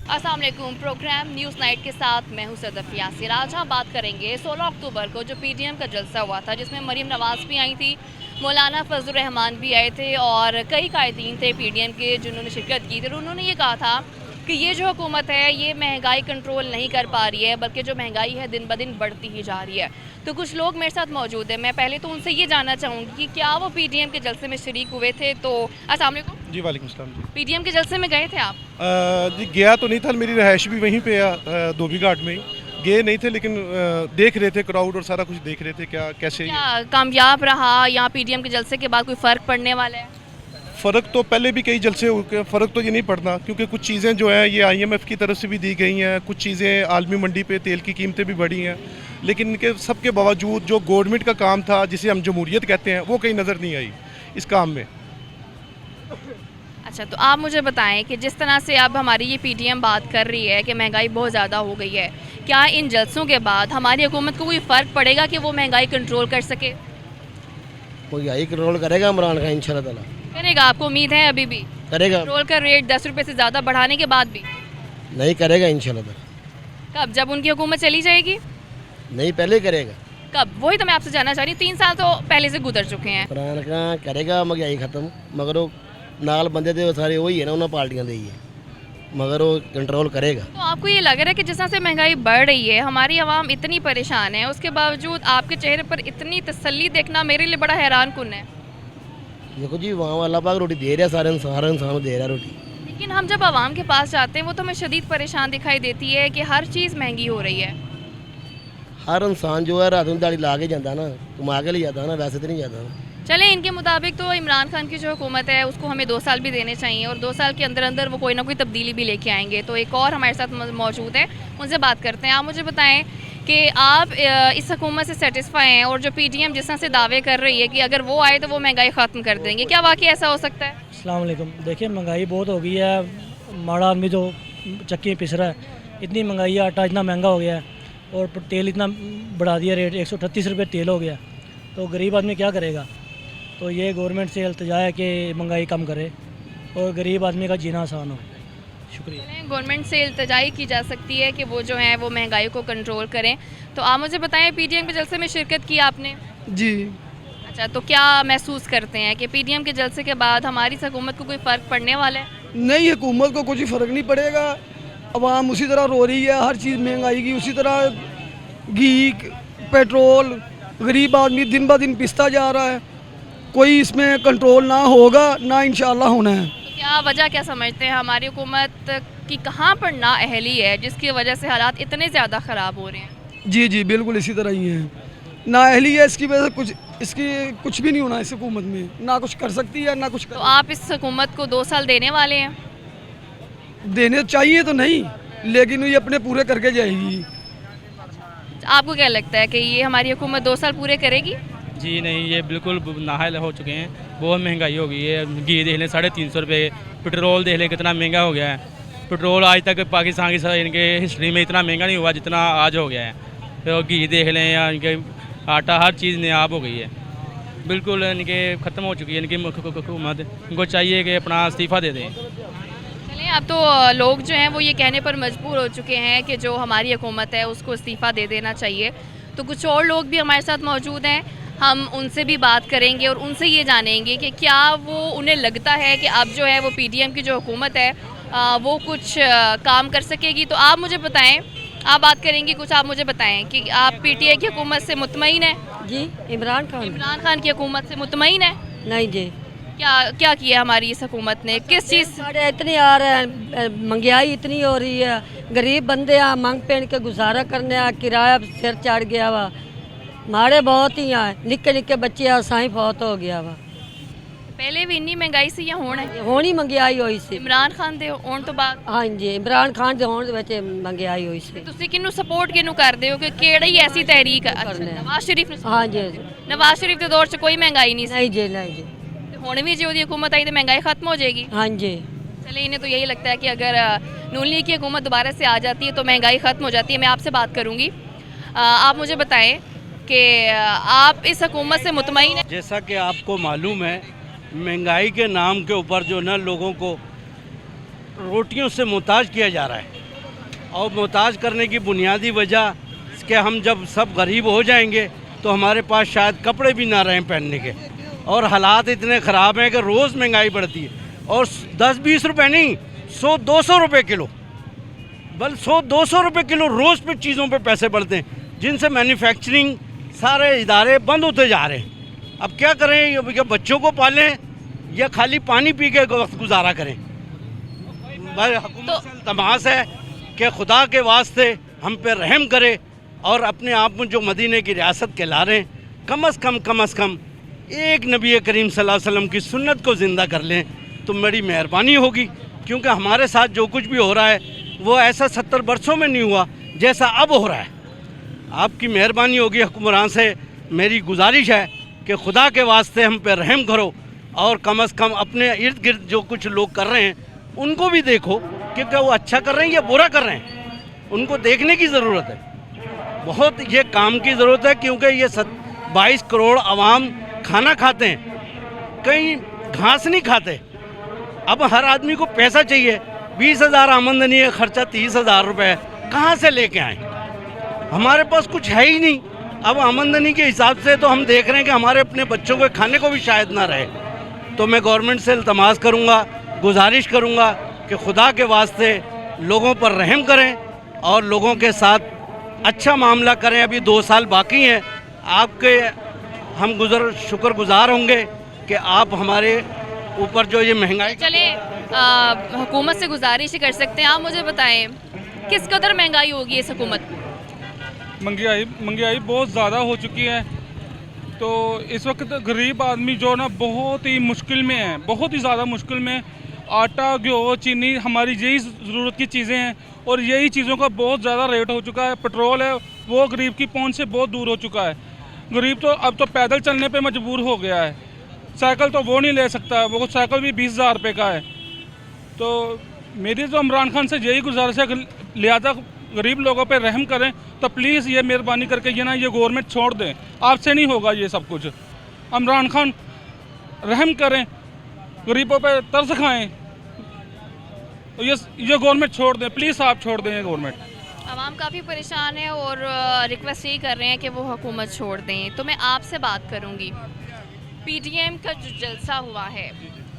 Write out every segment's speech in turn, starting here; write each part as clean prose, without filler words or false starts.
अस्सलाम वालेकुम। Programme news night के साथ मैं हूं सदफ यासिर। आज हम बात करेंगे 16 अक्टूबर को जो पीडीएम का जलसा हुआ था, जिसमें मरीम नवाज़ भी आई थी, मौलाना फजलुर रहमान भी आए थे और कई कायदीन थे पीडीएम के जिन्होंने शिरकत की थी। और उन्होंने ये कहा था कि ये जो हुकूमत है ये महंगाई कंट्रोल नहीं कर पा रही है, बल्कि जो महंगाई है दिन ब दिन बढ़ती ही जा रही है। तो कुछ लोग मेरे साथ मौजूद हैं। मैं पहले तो उनसे ये जानना चाहूँगी कि क्या वो पीडीएम के जलसे में शरीक हुए थे। तो अस्सलाम वालेकुम। जी वालेकुम सलाम जी। पीडीएम के जलसे में गए थे आप? जी गया तो नहीं था, मेरी रहायश भी वहीं पे धोबी घाट में ही। गए नहीं थे लेकिन देख रहे थे क्राउड और सारा कुछ देख रहे थे क्या कैसे क्या कामयाब रहा यहाँ पीडीएम के जलसे के बाद? कोई फ़र्क पड़ने वाला है? फ़र्क तो पहले भी कई जलसे हो गए, फ़र्क तो ये नहीं पड़ना क्योंकि कुछ चीज़ें जो हैं ये आईएमएफ की तरफ से भी दी गई हैं, कुछ चीज़ें आलमी मंडी पे तेल की कीमतें भी बढ़ी हैं, लेकिन इनके सबके बावजूद जो गवर्नमेंट का काम था जिसे हम जमहूरियत कहते हैं वो कहीं नज़र नहीं आई इस काम में। अच्छा, तो आप मुझे बताएं कि जिस तरह से अब हमारी ये पीडीएम बात कर रही है कि महंगाई बहुत ज़्यादा हो गई है, क्या इन जलसों के बाद हमारी हुकूमत को कोई फ़र्क पड़ेगा कि वो महंगाई कंट्रोल कर सके? महंगाई कंट्रोल करेगा इमरान खान इंशाल्लाह ताला। करेगा? आपको उम्मीद है अभी भी? करेगा। पेट्रोल का रेट 10 रुपये से ज़्यादा बढ़ाने के बाद भी? नहीं करेगा इंशाल्लाह ताला। कब? जब उनकी हुकूमत चली जाएगी? नहीं पहले करेगा। कब? वही तो मैं आपसे जानना चाह रही हूँ। 3 साल तो पहले से गुजर चुके हैं। इमरान खान करेगा महंगाई खत्म, मगर वो नाल बंदे तो सारे वही है ना, उन्होंने पार्टियां दी है, मगर वो कंट्रोल करेगा। तो आपको ये लग रहा है कि जिस तरह से महंगाई बढ़ रही है, हमारी आवाम इतनी परेशान है, उसके बावजूद आपके चेहरे पर इतनी तसल्ली देखना मेरे लिए बड़ा हैरान कुन है। देखो जी, वहाँ अल्लाह पाक रोटी दे रहा, सारे इंसान को दे रहा रोटी। लेकिन हम जब आवाम के पास जाते हैं वो तो हमें शदीद परेशान दिखाई देती है कि हर चीज़ महंगी हो रही है। हर इंसान जो है रात में दाड़ी ला के जाता ना, कमा के ले जाता ना, वैसे तो नहीं जाता ना। चलें, इनके मुताबिक तो इमरान खान की जो हुकूमत है उसको हमें 2 साल भी देने चाहिए और 2 साल के अंदर अंदर वो कोई ना कोई तब्दीली भी लेके आएंगे। तो एक और हमारे साथ मौजूद है, उनसे बात करते हैं। आप मुझे बताएं कि आप इस हुकूमत से सेटिस्फाई हैं और जो पीडीएम जिस तरह से दावे कर रही है कि अगर वो आए तो वो महंगाई ख़त्म कर देंगे, क्या वाकई ऐसा हो सकता है? अस्सलाम वालेकुम। देखिए, महंगाई बहुत हो गई है, माड़ा आदमी जो चक्की में पिस रहा है, इतनी महंगाई है, आटा इतना महंगा हो गया है और तेल इतना बढ़ा दिया रेट, 138 रुपये तेल हो गया, तो गरीब आदमी क्या करेगा? तो ये गवर्नमेंट से इल्तिजा है कि महंगाई कम करे और गरीब आदमी का जीना आसान हो। शुक्रिया। गवर्नमेंट से इल्तिजाई की जा सकती है कि वो जो है वो महंगाई को कंट्रोल करें। तो आप मुझे बताएं, पीडीएम के जलसे में शिरकत की आपने? जी अच्छा, तो क्या महसूस करते हैं कि पीडीएम के जलसे के बाद हमारी हुकूमत को कोई फ़र्क पड़ने वाला है? नहीं, हुकूमत को कुछ फ़र्क नहीं पड़ेगा। अवाम उसी तरह रो रही है, हर चीज़ महंगाई की, उसी तरह घी, पेट्रोल, गरीब आदमी दिन ब दिन पिसता जा रहा है। कोई इसमें कंट्रोल ना होगा ना इंशाल्लाह होना है। तो क्या वजह क्या समझते हैं हमारी हुकूमत की कहाँ पर नाअहली है जिसकी वजह से हालात इतने ज़्यादा ख़राब हो रहे हैं? जी जी बिल्कुल इसी तरह ही है। नाअहली है, इसकी वजह से इसकी कुछ भी नहीं होना इस हुकूमत में, ना कुछ कर सकती है ना कुछ तो आप इस हुकूमत को 2 साल देने वाले हैं? देने चाहिए तो नहीं, लेकिन ये अपने पूरे करके जाएगी। आपको क्या लगता है कि ये हमारी हुकूमत 2 साल पूरे करेगी? जी नहीं, ये बिल्कुल नाहल हो चुके हैं, बहुत महंगाई हो गई है। घी देख लें 350 रुपये, पेट्रोल देख लें कितना महंगा हो गया है। पेट्रोल आज तक पाकिस्तान की इनके हिस्ट्री में इतना महंगा नहीं हुआ जितना आज हो गया है। तो घी देख लें या इनके आटा, हर चीज़ नायाब हो गई है, बिल्कुल इनके ख़त्म हो चुकी है इनकी हुकूमत। इनको चाहिए कि अपना इस्तीफ़ा दे दें। चलें, अब तो लोग जो हैं वो ये कहने पर मजबूर हो चुके हैं कि जो हमारी हुकूमत है उसको इस्तीफ़ा दे देना चाहिए। तो कुछ और लोग भी हमारे साथ मौजूद हैं, हम उनसे भी बात करेंगे और उनसे ये जानेंगे कि क्या वो उन्हें लगता है कि अब जो है वो पीडीएम की जो हुकूमत है वो कुछ काम कर सकेगी। तो आप मुझे बताएं, आप बात करेंगी कुछ, आप मुझे बताएं कि आप पीटीआई की हुकूमत से मुतमईन हैं? जी, इमरान खान की हुकूमत से मुतमईन है? नहीं जी। क्या क्या किया हमारी इस हुकूमत ने? किस चीज़? साढ़े इतनी आ रहे हैं, महंगाई इतनी हो रही है, गरीब बंदे आ मंग पेन के गुजारा करने आ, किराया सिर चढ़ गया वा, माड़े बहुत ही आ, निक्के निक्के बच्चे आ, साई फौत हो गया वा। पहले भी इन्नी महंगाई सी या होना है? होनी महंगाई हुई सी इमरान खान दे होने तो बाद? हाँ जी, इमरान खान के होने ਵਿੱਚ महंगाई हुई सी। ਤੁਸੀਂ ਕਿਹਨੂੰ ਸਪੋਰਟ ਕਿਹਨੂੰ ਕਰਦੇ ਹੋ ਕਿ ਕਿਹੜੀ ਐਸੀ ਤਹਿਰੀਕ? ਨਵਾਜ਼ ਸ਼ਰੀਫ ਨੂੰ? हाँ जी। ਨਵਾਜ਼ ਸ਼ਰੀਫ ਦੇ ਦੌਰ 'ਚ ਕੋਈ ਮਹਿੰਗਾਈ ਨਹੀਂ ਸੀ नहीं जी, नहीं जी। ਤੇ ਹੁਣ ਵੀ ਜੇ ਉਹਦੀ ਹੁਕੂਮਤ ਆਈ ਤੇ महंगाई खत्म हो जाएगी? हाँ जी। चले, इन्हें तो यही लगता है कि अगर नून लीग की हुकूमत दोबारा से आ जाती है तो महंगाई ख़त्म हो जाती है। मैं आपसे बात करूँगी, आप मुझे बताएं कि आप इस हुकूमत से मुतमईन हैं? जैसा कि आपको मालूम है, महंगाई के नाम के ऊपर जो ना लोगों को रोटियों से मोहताज किया जा रहा है। और मोहताज करने की बुनियादी वजह कि हम जब सब गरीब हो जाएंगे तो हमारे पास शायद कपड़े भी ना रहें पहनने के, और हालात इतने ख़राब हैं कि रोज़ महंगाई बढ़ती है। और 10-20 रुपये नहीं, 100-200 रुपये किलो, बल 100-200 रुपये किलो रोज़ पे चीज़ों पे पैसे बढ़ते हैं, जिनसे मैन्युफैक्चरिंग सारे इदारे बंद होते जा रहे हैं। अब क्या करें, या बच्चों को पालें या खाली पानी पी के वक्त गुजारा करें। भाई हुकूमत से इल्तमास है कि खुदा के वास्ते हम पे रहम करे और अपने आप में जो मदीने की रियासत के ला रहे हैं कम अज़ कम एक नबी करीम सल्लल्लाहु अलैहि वसल्लम की सुन्नत को ज़िंदा कर लें तो बड़ी मेहरबानी होगी। क्योंकि हमारे साथ जो कुछ भी हो रहा है वो ऐसा 70 बरसों में नहीं हुआ जैसा अब हो रहा है। आपकी मेहरबानी होगी। हुक्मरान से मेरी गुजारिश है कि खुदा के वास्ते हम पे रहम करो और कम अज़ कम अपने इर्द गिर्द जो कुछ लोग कर रहे हैं उनको भी देखो कि क्या वो अच्छा कर रहे हैं या बुरा कर रहे हैं। उनको देखने की ज़रूरत है, बहुत ये काम की ज़रूरत है। क्योंकि ये 22 करोड़ आवाम खाना खाते हैं, कहीं घास नहीं खाते। अब हर आदमी को पैसा चाहिए, 20,000 आमदनी है, खर्चा 30,000 रुपये कहाँ से लेके आए? हमारे पास कुछ है ही नहीं। अब आमदनी के हिसाब से तो हम देख रहे हैं कि हमारे अपने बच्चों के खाने को भी शायद ना रहे। तो मैं गवर्नमेंट से इल्तमास करूँगा, गुजारिश करूँगा कि खुदा के वास्ते लोगों पर रहम करें और लोगों के साथ अच्छा मामला करें। अभी 2 साल बाकी हैं, आपके हम शुक्रगुजार होंगे कि आप हमारे ऊपर जो ये महंगाई। चले हुकूमत से गुजारिश ही कर सकते हैं। आप मुझे बताएं किस कदर महंगाई होगी इस हुकूमत में? महंगाई बहुत ज़्यादा हो चुकी है। तो इस वक्त गरीब आदमी जो ना बहुत ही मुश्किल में है, बहुत ही ज़्यादा मुश्किल में। आटा, गेहूँ, चीनी हमारी यही ज़रूरत की चीज़ें हैं और यही चीज़ों का बहुत ज़्यादा रेट हो चुका है। पेट्रोल है वो गरीब की पहुंच से बहुत दूर हो चुका है। गरीब तो अब तो पैदल चलने पे मजबूर हो गया है। साइकिल तो वो नहीं ले सकता, वो साइकिल भी 20,000 रुपये का है। तो मेरी तो इमरान खान से यही गुजारिश है कि लिहाजा गरीब लोगों पे रहम करें। तो प्लीज़ ये मेहरबानी करके ये गवर्नमेंट छोड़ दें, आपसे नहीं होगा ये सब कुछ। इमरान खान रहम करें, गरीबों पे तरस खाएं। ये गवर्नमेंट छोड़ दें, प्लीज़ आप छोड़ दें ये गवर्नमेंट। आवाम काफ़ी परेशान है और रिक्वेस्ट यही कर रहे हैं कि वो हुकूमत छोड़ दें। तो मैं आपसे बात करूंगी, पीडीएम का जो जलसा हुआ है,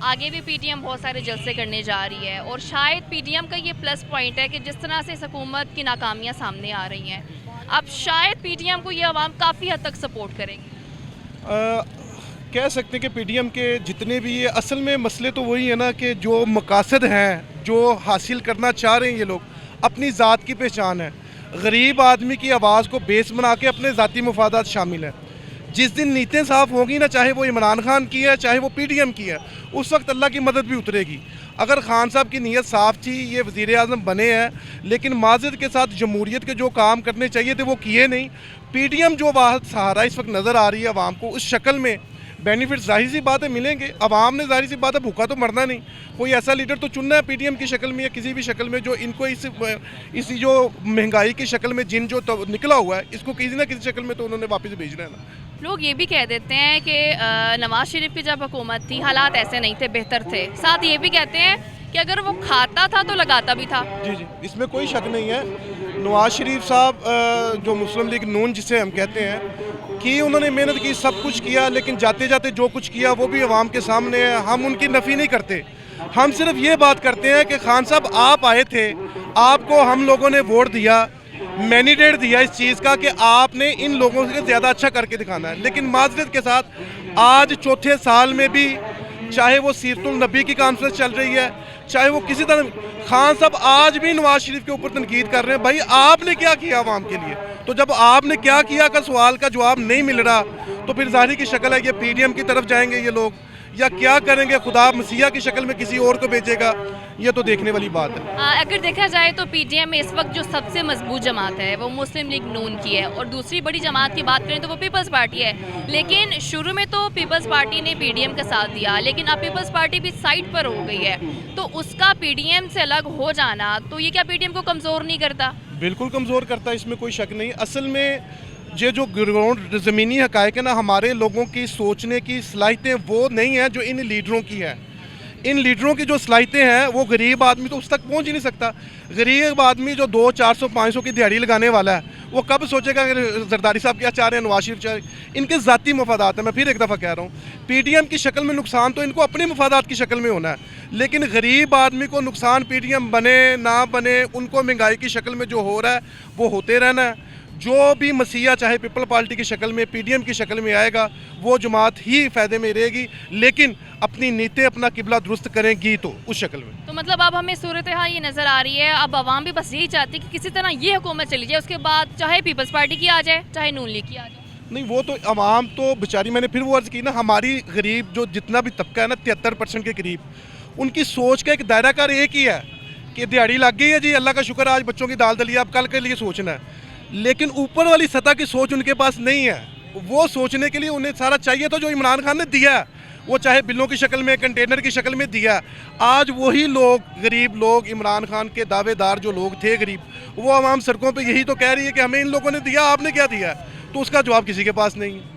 आगे भी पीडीएम बहुत सारे जलसे करने जा रही है और शायद पीडीएम का ये प्लस पॉइंट है कि जिस तरह से इस हुकूमत की नाकामियाँ सामने आ रही हैं, अब शायद पीडीएम को ये आवाम काफ़ी हद तक सपोर्ट करेंगे। कह सकते हैं कि पीडीएम के जितने भी ये असल में मसले तो वही है ना कि जो मकासद हैं, जो हासिल करना चाह रहे हैं ये लोग, अपनी ज़ात की पहचान है। गरीब आदमी की आवाज़ को बेस बना के अपने ज़ाती मफादात शामिल हैं। जिस दिन नीयतें साफ़ होगी ना, चाहे वो इमरान खान की है चाहे वो पीडीएम की है, उस वक्त अल्लाह की मदद भी उतरेगी। अगर खान साहब की नीयत साफ़ थी, ये वज़ीर आज़म बने हैं, लेकिन माज़रत के साथ जमहूरियत के जो काम करने चाहिए थे वो किए नहीं। पीडीएम जो वाहद सहारा इस वक्त नज़र आ रही है आवाम को, उस शक्ल में बेनिफिट जाहिर सी बात है मिलेंगे। आवाम ने जाहिर सी बात है भूखा तो मरना नहीं, कोई ऐसा लीडर तो चुनना है पीडीएम की शक्ल में या किसी भी शक्ल में जो इनको इस जो महंगाई की शक्ल में जिन जो तो निकला हुआ है, इसको किसी ना किसी शक्ल में तो उन्होंने वापस भेजना है ना। लोग ये भी कह देते हैं कि नवाज शरीफ की जब हुकूमत थी हालात ऐसे नहीं थे, बेहतर थे। साथ ये भी कहते हैं कि अगर वो खाता था तो लगाता भी था। जी, इसमें कोई शक नहीं है। नवाज शरीफ साहब जो मुस्लिम लीग नून जिसे हम कहते हैं कि उन्होंने मेहनत की, सब कुछ किया, लेकिन जाते जाते जो कुछ किया वो भी आवाम के सामने है। हम उनकी नफ़ी नहीं करते, हम सिर्फ ये बात करते हैं कि खान साहब आप आए थे, आपको हम लोगों ने वोट दिया, मैंडेट दिया इस चीज़ का कि आपने इन लोगों से ज़्यादा अच्छा करके दिखाना है। लेकिन माजरत के साथ आज चौथे साल में भी, चाहे वो सीरतुल नबी की कॉन्फ्रेंस चल रही है, चाहे वो किसी तरह, खान साहब आज भी नवाज शरीफ के ऊपर तनकीद कर रहे हैं। भाई आपने क्या किया आवाम के लिए? तो जब आपने क्या किया का सवाल का जवाब नहीं मिल रहा तो फिर ज़ाहिर की शक्ल है ये पीडीएम की तरफ जाएंगे ये लोग, या क्या करेंगे, खुदा मसीहा की शक्ल में किसी और को भेजेगा, ये तो देखने वाली बात है। अगर देखा जाए तो पीडीएम में इस वक्त जो सबसे मजबूत जमात है वो मुस्लिम लीग नून की है और दूसरी बड़ी जमात की बात करें तो वो पीपल्स पार्टी है। लेकिन शुरू में तो पीपल्स पार्टी ने पीडीएम का साथ दिया, लेकिन अब पीपल्स पार्टी भी साइड पर हो गई है। तो उसका पीडीएम से अलग हो जाना, तो ये क्या पीडीएम को कमज़ोर नहीं करता? बिल्कुल कमज़ोर करता है, इसमें कोई शक नहीं। असल में ये जो ग्राउंड ज़मीनी हक़ाइक़ है ना, हमारे लोगों की सोचने की सलाहियतें वो नहीं है जो इन लीडरों की है। इन लीडरों की जो सलाहियतें हैं वो गरीब आदमी तो उस तक पहुंच ही नहीं सकता। गरीब आदमी जो 200-400-500 की दिहाड़ी लगाने वाला है वो कब सोचेगा कि जरदारी साहब क्या चाह रहे हैं, नवाज शरीफ चाह रहे हैं। इनके ज़ाती मफादात हैं। मैं फिर एक दफ़ा कह रहा हूँ, PDM की शक्ल में नुकसान तो इनको अपने मफादात की शक्ल में होना है, लेकिन गरीब आदमी को नुकसान PDM बने ना बने उनको महंगाई की शक्ल में जो हो रहा है वो होते रहना है। जो भी मसीहा चाहे पीपल पार्टी की शक्ल में, PDM की शक्ल में आएगा वो जमात ही फ़ायदे में रहेगी, लेकिन अपनी नीतें अपना किबला दुरुस्त करेंगी तो उस शक्ल में। तो मतलब अब हमें सूरत हाल ये नज़र आ रही है, अब आवाम भी बस यही चाहती है कि किसी तरह ये हुकूमत चली जाए, उसके बाद चाहे पीपल्स पार्टी की आ जाए चाहे नून लीग की आ जाए। नहीं, वो तो आवाम तो बेचारी, मैंने फिर वो अर्ज़ की ना, हमारी गरीब जो जितना भी तबका है ना 73% के करीब, उनकी सोच का एक दायरा कार एक ही है कि दिहाड़ी लग गई है जी, अल्लाह का शुक्र, आज बच्चों की दाल दलिया, अब कल के लिए सोचना है। लेकिन ऊपर वाली सतह की सोच उनके पास नहीं है। वो सोचने के लिए उन्हें सारा चाहिए था जो इमरान खान ने दिया है, वो चाहे बिलों की शक्ल में, कंटेनर की शक्ल में दिया। आज वही लोग, गरीब लोग, इमरान खान के दावेदार जो लोग थे गरीब, वो आवाम सड़कों पे यही तो कह रही है कि हमें इन लोगों ने दिया, आपने क्या दिया, तो उसका जवाब किसी के पास नहीं है।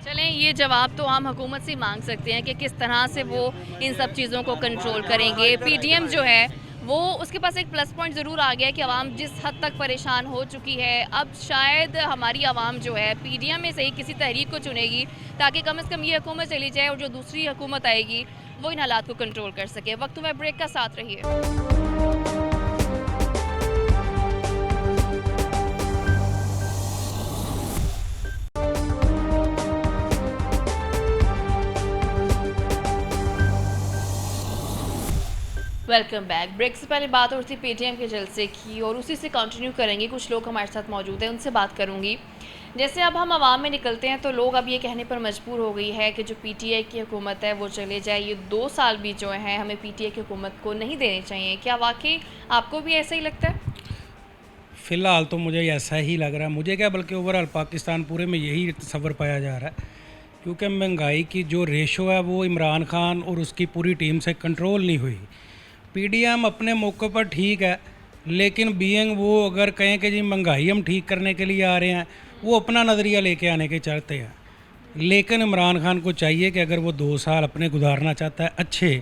चलें, ये जवाब तो हम हुकूमत से मांग सकते हैं कि किस तरह से वो इन सब चीज़ों को कंट्रोल करेंगे। PDM जो है वो, उसके पास एक प्लस पॉइंट ज़रूर आ गया है कि आवाम जिस हद तक परेशान हो चुकी है, अब शायद हमारी आवाम जो है PDM में से ही किसी तहरीक को चुनेगी ताकि कम से कम ये हुकूमत चली जाए और जो दूसरी हुकूमत आएगी वो इन हालात को कंट्रोल कर सके। वक्त में ब्रेक का साथ रहिए। Welcome back. ब्रेक से पहले बात हो रही थी PDM के जलसे की और उसी से कंटिन्यू करेंगे। कुछ लोग हमारे साथ मौजूद हैं, उनसे बात करूंगी। जैसे अब हम आवाम में निकलते हैं तो लोग अब ये कहने पर मजबूर हो गई है कि जो PTI की हुकूमत है वो चले जाए, ये 2 साल भी जो है हमें PTI की हुकूमत को नहीं देने चाहिए। क्या वाकई आपको भी ऐसा ही लगता है? फ़िलहाल तो मुझे ऐसा ही लग रहा है। मुझे क्या, बल्कि ओवरऑल पाकिस्तान पूरे में यही तस्वर पाया जा रहा है, क्योंकि महंगाई की जो रेशो है वो इमरान खान और उसकी पूरी टीम से कंट्रोल नहीं हुई। PDM अपने मौके पर ठीक है, लेकिन बीइंग वो अगर कहें कि जी महंगाई हम ठीक करने के लिए आ रहे हैं, वो अपना नज़रिया लेके आने के चाहते हैं। लेकिन इमरान खान को चाहिए कि अगर वो 2 साल अपने गुजारना चाहता है अच्छे,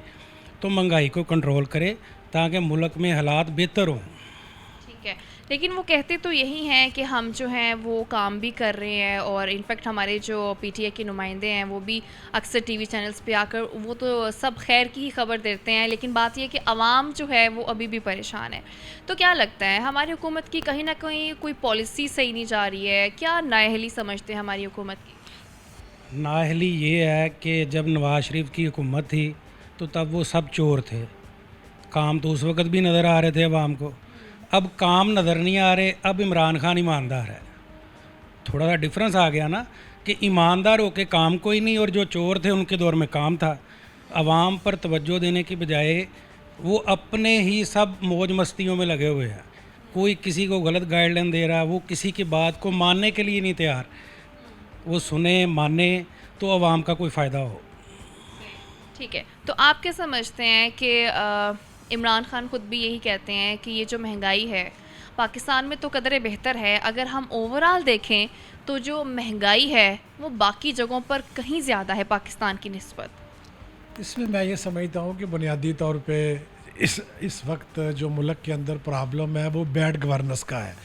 तो महंगाई को कंट्रोल करे ताकि मुल्क में हालात बेहतर हों। ठीक है, लेकिन वो कहते तो यही हैं कि हम जो हैं वो काम भी कर रहे हैं और इनफैक्ट हमारे जो PTI के नुमाइंदे हैं वो भी अक्सर TV चैनल्स पे आकर वो तो सब खैर की ही खबर देते हैं, लेकिन बात ये कि आवाम जो है वो अभी भी परेशान है। तो क्या लगता है हमारी हुकूमत की कहीं ना कहीं कोई पॉलिसी सही नहीं जा रही है? क्या नाअहली समझते हैं हमारी हुकूमत की? नाअहली ये है कि जब नवाज शरीफ की हुकूमत थी तो तब वो सब चोर थे, काम तो उस वक़्त भी नज़र आ रहे थे आवाम को। अब काम नज़र नहीं आ रहे, अब इमरान खान ईमानदार है। थोड़ा सा डिफरेंस आ गया ना कि ईमानदार होके काम कोई नहीं और जो चोर थे उनके दौर में काम था। आवाम पर तवज्जो देने की बजाय वो अपने ही सब मौज मस्तियों में लगे हुए हैं। कोई किसी को गलत गाइडलाइन दे रहा, वो किसी की बात को मानने के लिए नहीं तैयार। वो सुने माने तो आवाम का कोई फ़ायदा हो। ठीक है, तो आप क्या समझते हैं कि इमरान खान खुद भी यही कहते हैं कि ये जो महंगाई है पाकिस्तान में तो कदरे बेहतर है, अगर हम ओवरऑल देखें तो जो महंगाई है वो बाकी जगहों पर कहीं ज़्यादा है पाकिस्तान की निस्बत? इसमें मैं ये समझता हूँ कि बुनियादी तौर पे इस वक्त जो मुल्क के अंदर प्रॉब्लम है वो बैड गवर्नेंस का है।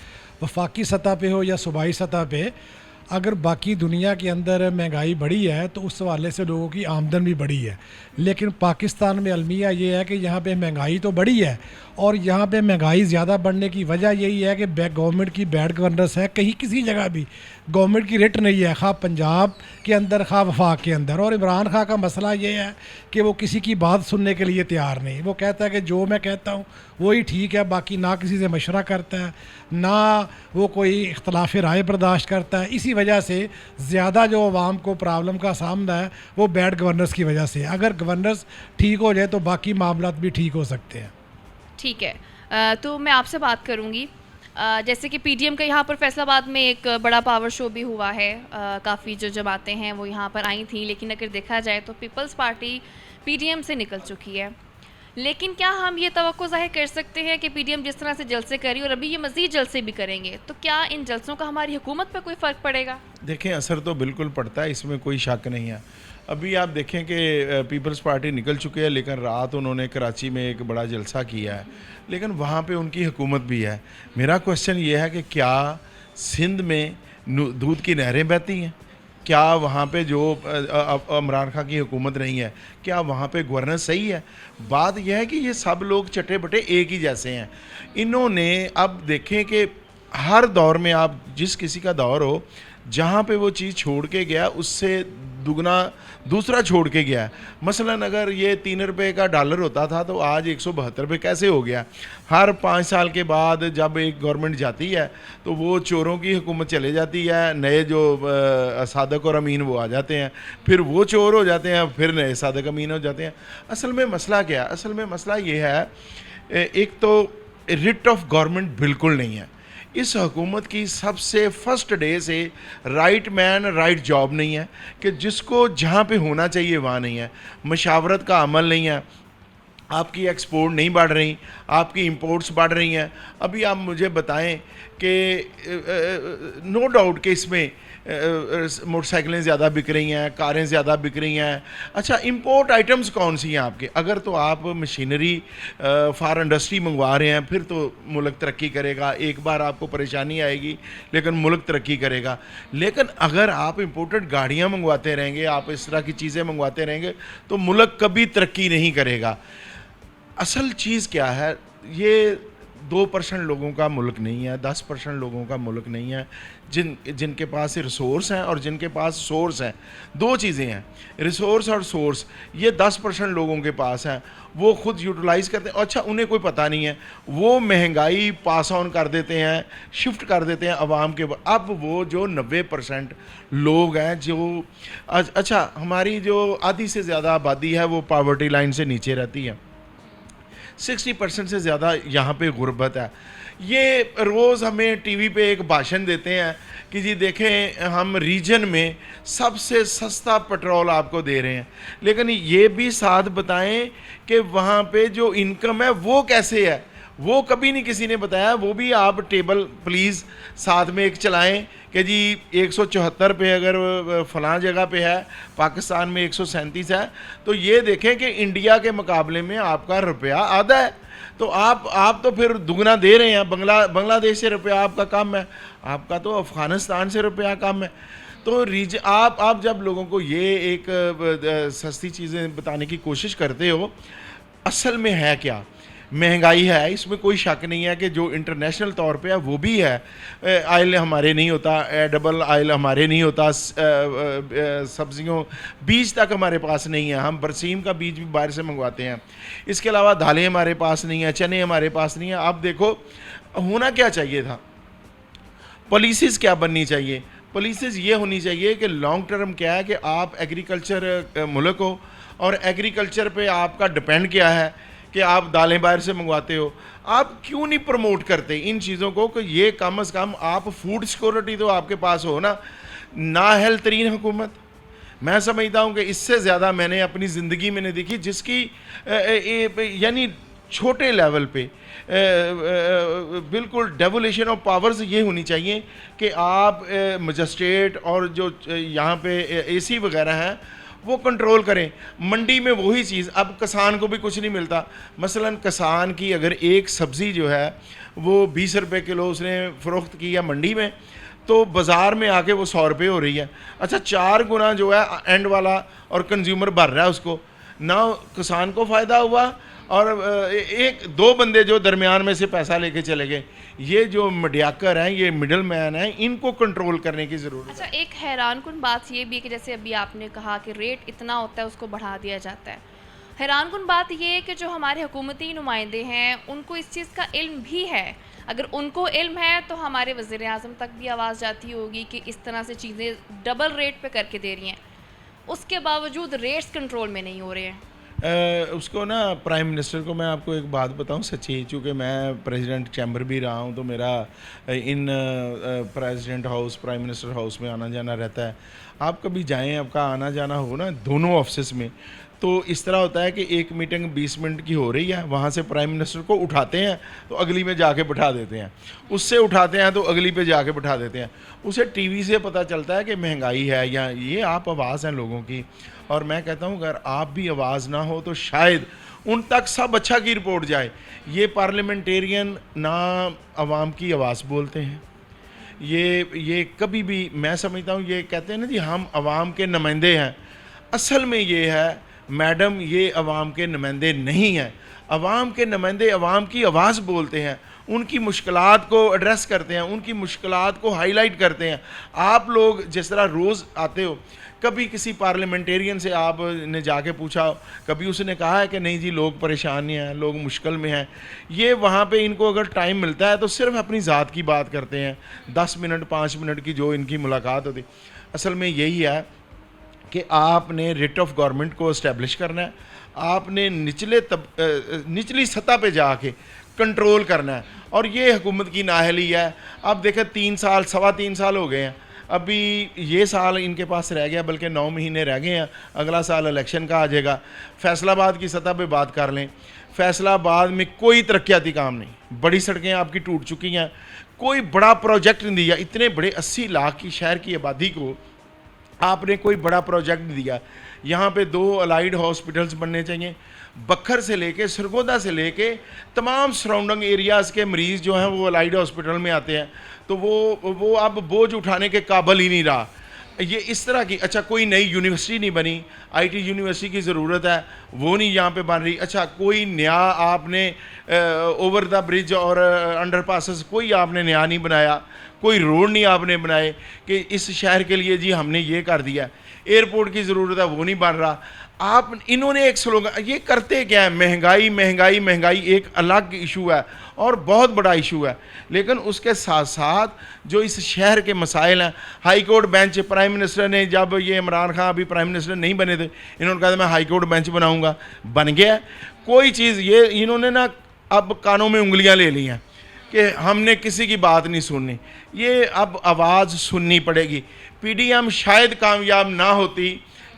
वफाकी सतह पे हो या सूबाई सतह पे, अगर बाकी दुनिया के अंदर महंगाई बढ़ी है तो उस हवाले से लोगों की आमदन भी बढ़ी है, लेकिन पाकिस्तान में अलमिया ये है कि यहाँ पे महंगाई तो बढ़ी है और यहाँ पे महंगाई ज़्यादा बढ़ने की वजह यही है कि गवर्नमेंट की बैड गवर्नेंस है। कहीं किसी जगह भी गवर्नमेंट की रेट नहीं है, खा पंजाब के अंदर खा वफाक के अंदर। और इमरान खान का मसला ये है कि वो किसी की बात सुनने के लिए तैयार नहीं। वो कहता है कि जो मैं कहता हूँ वही ठीक है, बाकी ना किसी से मशवरा करता है, ना वो कोई इख्तलाफ राय बर्दाश्त करता है। इसी वजह से ज़्यादा जो आवाम को प्रॉब्लम का सामना है वो बैड गवर्नेंस की वजह से। अगर गवर्नेंस ठीक हो जाए तो बाकी मामलात भी ठीक हो सकते हैं। ठीक है, तो मैं आपसे बात करूँगी, जैसे कि PDM का यहाँ पर फैसलाबाद में एक बड़ा पावर शो भी हुआ है, काफ़ी जो जमातें हैं वो यहाँ पर आई थी, लेकिन अगर देखा जाए तो पीपल्स पार्टी PDM से निकल चुकी है। लेकिन क्या हम ये तवक्को ज़ाहिर कर सकते हैं कि पीडीएम जिस तरह से जलसे करी और अभी ये मज़ीद जलसे भी करेंगे, तो क्या इन जलसों का हमारी हुकूमत पर कोई फ़र्क पड़ेगा? देखें, असर तो बिल्कुल पड़ता है, इसमें कोई शक नहीं है। अभी आप देखें कि पीपल्स पार्टी निकल चुके हैं, लेकिन रात उन्होंने कराची में एक बड़ा जलसा किया है, लेकिन वहाँ पे उनकी हुकूमत भी है। मेरा क्वेश्चन ये है कि क्या सिंध में दूध की नहरें बहती हैं? क्या वहाँ पे जो इमरान खान की हुकूमत नहीं है, क्या वहाँ पे गवर्नेंस सही है? बात यह है कि ये सब लोग चटे बटे एक ही जैसे हैं। इन्होंने अब देखें कि हर दौर में आप जिस किसी का दौर हो, जहाँ पे वो चीज़ छोड़ के गया उससे दुगना दूसरा छोड़ के गया। मसलन अगर ये 3 रुपए का डॉलर होता था तो आज 172 रुपये कैसे हो गया? हर 5 साल के बाद जब एक गवर्नमेंट जाती है तो वो चोरों की हुकूमत चले जाती है, नए जो सादक और अमीन वो आ जाते हैं, फिर वो चोर हो जाते हैं, फिर नए सादक अमीन हो जाते हैं। असल में मसला क्या है? असल में मसला ये है, एक तो रिट ऑफ गवर्नमेंट बिल्कुल नहीं है। इस हुकूमत की सबसे फर्स्ट डे से राइट मैन राइट जॉब नहीं है, कि जिसको जहाँ पे होना चाहिए वहाँ नहीं है। मशावरत का अमल नहीं है, आपकी एक्सपोर्ट नहीं बढ़ रही, आपकी इंपोर्ट्स बढ़ रही हैं। अभी आप मुझे बताएं कि नो डाउट कि इसमें मोटरसाइकिलें ज़्यादा बिक रही हैं, कारें ज़्यादा बिक रही हैं। अच्छा, इंपोर्ट आइटम्स कौन सी हैं आपके? अगर तो आप मशीनरी फॉर इंडस्ट्री मंगवा रहे हैं, फिर तो मुल्क तरक्की करेगा। एक बार आपको परेशानी आएगी लेकिन मुल्क तरक्की करेगा। लेकिन अगर आप इंपोर्टेड गाड़ियाँ मंगवाते रहेंगे, आप इस तरह की चीज़ें मंगवाते रहेंगे, तो मुल्क कभी तरक्की नहीं करेगा। असल चीज़ क्या है, ये 2% लोगों का मुल्क नहीं है, 10% लोगों का मुल्क नहीं है, जिनके पास रिसोर्स हैं और जिनके पास सोर्स हैं। दो चीज़ें हैं, रिसोर्स और सोर्स। ये 10% लोगों के पास हैं, वो खुद यूटिलाइज़ करते हैं। अच्छा, उन्हें कोई पता नहीं है, वो महंगाई पास ऑन कर देते हैं, शिफ्ट कर देते हैं आवाम के ऊपर। अब वो जो 90% लोग हैं जो अच्छा, हमारी जो आधी से ज़्यादा आबादी है वो पावर्टी लाइन से नीचे रहती है। 60% से ज़्यादा यहाँ पे गुर्बत है। ये रोज़ हमें टीवी पे एक भाषण देते हैं कि जी देखें, हम रीजन में सबसे सस्ता पेट्रोल आपको दे रहे हैं, लेकिन ये भी साथ बताएं कि वहाँ पे जो इनकम है वो कैसे है, वो कभी नहीं किसी ने बताया। वो भी आप टेबल प्लीज़ साथ में एक चलाएं कि जी 174 पे अगर फ़लाँ जगह पे है, पाकिस्तान में 137 है, तो ये देखें कि इंडिया के मुकाबले में आपका रुपया आधा है। तो आप तो फिर दुगना दे रहे हैं। बांग्लादेश से रुपया आपका कम है, आपका तो अफ़गानिस्तान से रुपया कम है। तो आप जब लोगों को ये एक सस्ती चीज़ें बताने की कोशिश करते हो, असल में है क्या? महंगाई है, इसमें कोई शक नहीं है कि जो इंटरनेशनल तौर पे है वो भी है। आयल हमारे नहीं होता, एडिबल आयल हमारे नहीं होता, सब्जियों बीज तक हमारे पास नहीं है, हम बरसीम का बीज भी बाहर से मंगवाते हैं। इसके अलावा दालें हमारे पास नहीं है, चने हमारे पास नहीं है। आप देखो, होना क्या चाहिए था, पॉलिसीज़ क्या बननी चाहिए? पॉलिसीज़ ये होनी चाहिए कि लॉन्ग टर्म क्या है कि आप एग्रीकल्चर मुल्क हो और एग्रीकल्चर पे आपका डिपेंड क्या है कि आप दालें बाहर से मंगवाते हो। आप क्यों नहीं प्रमोट करते इन चीज़ों को कि ये कम से कम आप फूड सिक्योरिटी तो आपके पास हो ना हेल्थ तरीन हुकूमत। मैं समझता हूँ कि इससे ज़्यादा मैंने अपनी ज़िंदगी में नहीं देखी, जिसकी यानी छोटे लेवल पे बिल्कुल डेवोल्यूशन ऑफ पावर्स ये होनी चाहिए कि आप मजिस्ट्रेट और जो यहाँ पे एसी वगैरह हैं वो कंट्रोल करें। मंडी में वही चीज़, अब किसान को भी कुछ नहीं मिलता। मसलन किसान की अगर एक सब्ज़ी जो है वो 20 रुपये किलो उसने फ़रोख्त की है मंडी में, तो बाज़ार में आके वो 100 रुपये हो रही है। अच्छा, 4 गुना जो है एंड वाला और कंज्यूमर भर रहा है उसको, ना किसान को फ़ायदा हुआ और एक दो बंदे जो दरमियान में से पैसा लेके चले गए। ये जो मीडियाकर हैं, ये मिडल मैन हैं, इनको कंट्रोल करने की ज़रूरत है। अच्छा, एक हैरानकुन बात ये भी है कि जैसे अभी आपने कहा कि रेट इतना होता है उसको बढ़ा दिया जाता है। हैरानकुन बात ये है कि जो हमारे हुकूमती नुमाइंदे हैं उनको इस चीज़ का इल्म भी है। अगर उनको इल्म है तो हमारे वज़ीर आज़म तक भी आवाज़ जाती होगी कि इस तरह से चीज़ें डबल रेट पे करके दे रही हैं, उसके बावजूद रेट्स कंट्रोल में नहीं हो रहे हैं। उसको ना प्राइम मिनिस्टर को मैं आपको एक बात बताऊं सच्ची, चूँकि मैं प्रेसिडेंट चैम्बर भी रहा हूं, तो मेरा इन president house prime minister house में आना जाना रहता है। आप कभी जाएं, आपका आना जाना हो ना दोनों ऑफिस में, तो इस तरह होता है कि एक मीटिंग 20 मिनट की हो रही है, वहाँ से प्राइम मिनिस्टर को उठाते हैं तो अगली में जाके बिठा देते हैं, उससे उठाते हैं तो अगली पे जाके बिठा देते हैं। उसे टीवी से पता चलता है कि महंगाई है या ये आप आवाज़ हैं लोगों की। और मैं कहता हूँ अगर आप भी आवाज़ ना हो तो शायद उन तक सब अच्छा की रिपोर्ट जाए। ये पार्लियामेंटेरियन ना आवाम की आवाज़ बोलते हैं, ये कभी भी, मैं समझता हूँ ये कहते हैं ना जी हम आवाम के नुमाइंदे हैं, असल में ये है मैडम ये आवाम के नुमाइंदे नहीं हैं। आवाम के नुमाइंदे आवाम की आवाज़ बोलते हैं, उनकी मुश्किलात को एड्रेस करते हैं, उनकी मुश्किलात को हाईलाइट करते हैं। आप लोग जिस तरह रोज़ आते हो, कभी किसी पार्लियामेंटेरियन से आपने जाके पूछा, कभी उसने कहा है कि नहीं जी लोग परेशान हैं, लोग मुश्किल में हैं। ये वहाँ पे इनको अगर टाइम मिलता है तो सिर्फ अपनी ज़ात की बात करते हैं, 10 मिनट 5 मिनट की जो इनकी मुलाकात होती। असल में यही है कि आपने रेट ऑफ गवर्नमेंट को इस्टेब्लिश करना है, आपने निचली सतह पे जाके कंट्रोल करना है। और ये हुकूमत की नाअहली है। अब देखें 3 साल 3.25 साल हो गए हैं, अभी ये साल इनके पास रह गया, बल्कि 9 महीने रह गए हैं, अगला साल इलेक्शन का आ जाएगा। फैसलाबाद की सतह पे बात कर लें, फैसलाबाद में कोई तरक्याती काम नहीं, बड़ी सड़कें आपकी टूट चुकी हैं, कोई बड़ा प्रोजेक्ट नहीं दिया। इतने बड़े 80 लाख की शहर की आबादी को आपने कोई बड़ा प्रोजेक्ट नहीं दिया। यहाँ पे 2 अलाइड हॉस्पिटल्स बनने चाहिए। बखर से लेके सरगोदा से लेके तमाम सराउंडिंग एरियाज़ के मरीज़ जो हैं वो अलाइड हॉस्पिटल में आते हैं, तो वो अब बोझ उठाने के काबिल ही नहीं रहा। ये इस तरह की, अच्छा कोई नई यूनिवर्सिटी नहीं बनी, IT यूनिवर्सिटी की ज़रूरत है, वो नहीं यहाँ पे बन रही। अच्छा कोई नया आपने ओवर द ब्रिज और अंडरपासेस कोई आपने नया नहीं बनाया, कोई रोड नहीं आपने बनाए कि इस शहर के लिए जी हमने ये कर दिया। एयरपोर्ट की ज़रूरत है, वो नहीं बन रहा। आप इन्होंने एक स्लोगन, ये करते क्या है, महंगाई महंगाई महंगाई एक अलग इशू है और बहुत बड़ा इशू है, लेकिन उसके साथ साथ जो इस शहर के मसाइल हैं, high court bench, prime minister ने जब ये इमरान खान अभी प्राइम मिनिस्टर नहीं बने थे, इन्होंने कहा था मैं हाई कोर्ट बेंच बनाऊंगा, बन गया। कोई चीज़ ये इन्होंने ना अब कानों में उंगलियां ले ली हैं कि हमने किसी की बात नहीं सुननी, ये अब आवाज़ सुननी पड़ेगी। PDM शायद कामयाब ना होती,